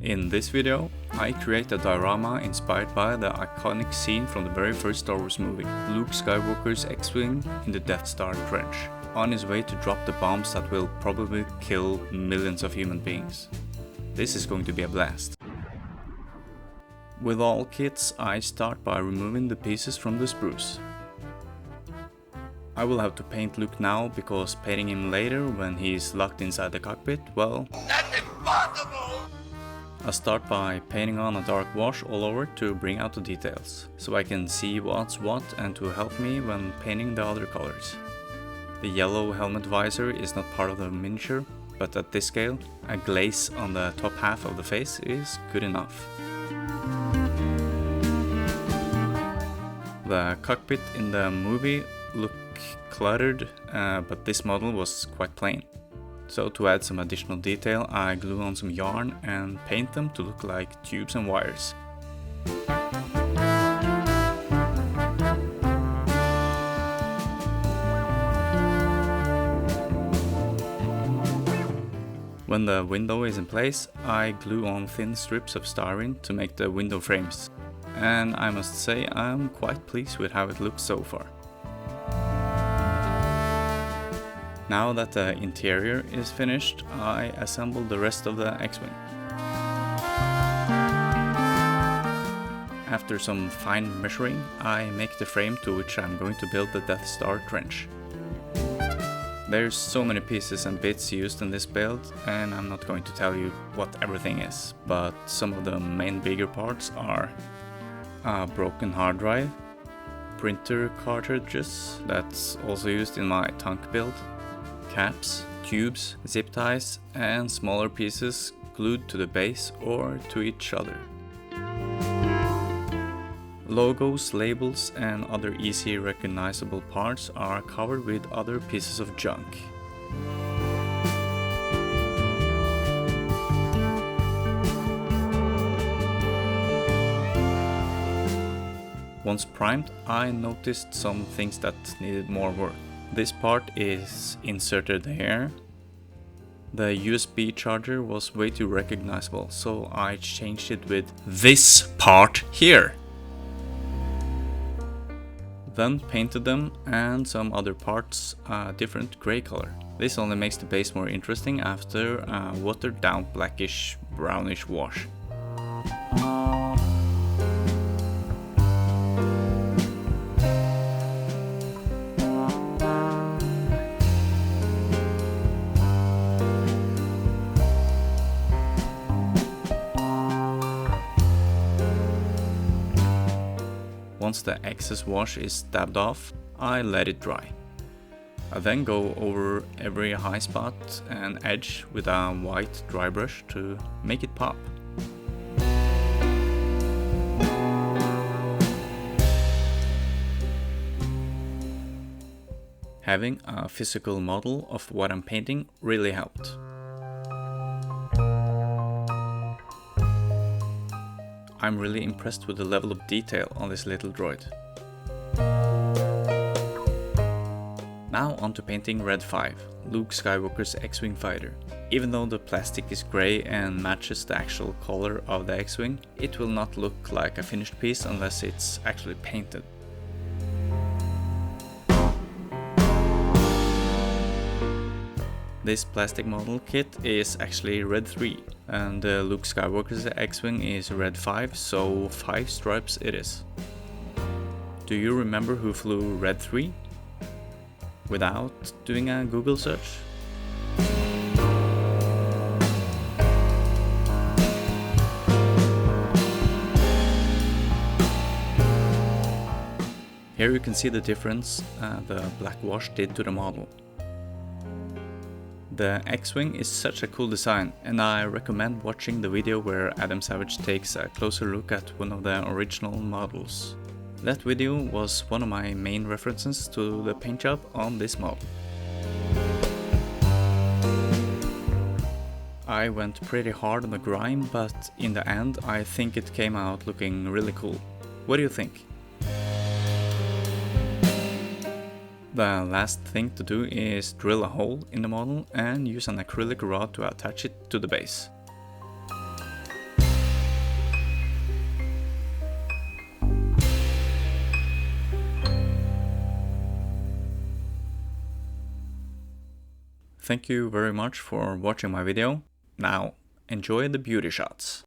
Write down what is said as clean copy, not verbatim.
In this video, I create a diorama inspired by the iconic scene from the very first Star Wars movie, Luke Skywalker's X-Wing in the Death Star trench, on his way to drop the bombs that will probably kill millions of human beings. This is going to be a blast. With all kits, I start by removing the pieces from the sprues. I will have to paint Luke now because painting him later when he's locked inside the cockpit, well, that's impossible! I start by painting on a dark wash all over to bring out the details, so I can see what's what and to help me when painting the other colors. The yellow helmet visor is not part of the miniature, but at this scale, a glaze on the top half of the face is good enough. The cockpit in the movie looked cluttered, but this model was quite plain. So to add some additional detail, I glue on some yarn and paint them to look like tubes and wires. When the window is in place, I glue on thin strips of styrene to make the window frames. And I must say I'm quite pleased with how it looks so far. Now that the interior is finished, I assemble the rest of the X-Wing. After some fine measuring, I make the frame to which I'm going to build the Death Star trench. There's so many pieces and bits used in this build, and I'm not going to tell you what everything is, but some of the main bigger parts are a broken hard drive, printer cartridges that's also used in my tank build, caps, tubes, zip ties, and smaller pieces glued to the base or to each other. Logos, labels, and other easy recognizable parts are covered with other pieces of junk. Once primed, I noticed some things that needed more work. This part is inserted here. The USB charger was way too recognizable, so I changed it with this part here. Then painted them and some other parts a different grey color. This only makes the base more interesting after a watered down blackish brownish wash. Once the excess wash is dabbed off, I let it dry. I then go over every high spot and edge with a white dry brush to make it pop. Having a physical model of what I'm painting really helped. I'm really impressed with the level of detail on this little droid. Now on to painting Red 5, Luke Skywalker's X-Wing fighter. Even though the plastic is grey and matches the actual color of the X-Wing, it will not look like a finished piece unless it's actually painted. This plastic model kit is actually Red 3, and Luke Skywalker's X-Wing is Red 5, so 5 stripes it is. Do you remember who flew Red 3? Without doing a Google search? Here you can see the difference the black wash did to the model. The X-Wing is such a cool design, and I recommend watching the video where Adam Savage takes a closer look at one of the original models. That video was one of my main references to the paint job on this model. I went pretty hard on the grime, but in the end I think it came out looking really cool. What do you think? The last thing to do is drill a hole in the model and use an acrylic rod to attach it to the base. thank you very much for watching my video. Now, enjoy the beauty shots.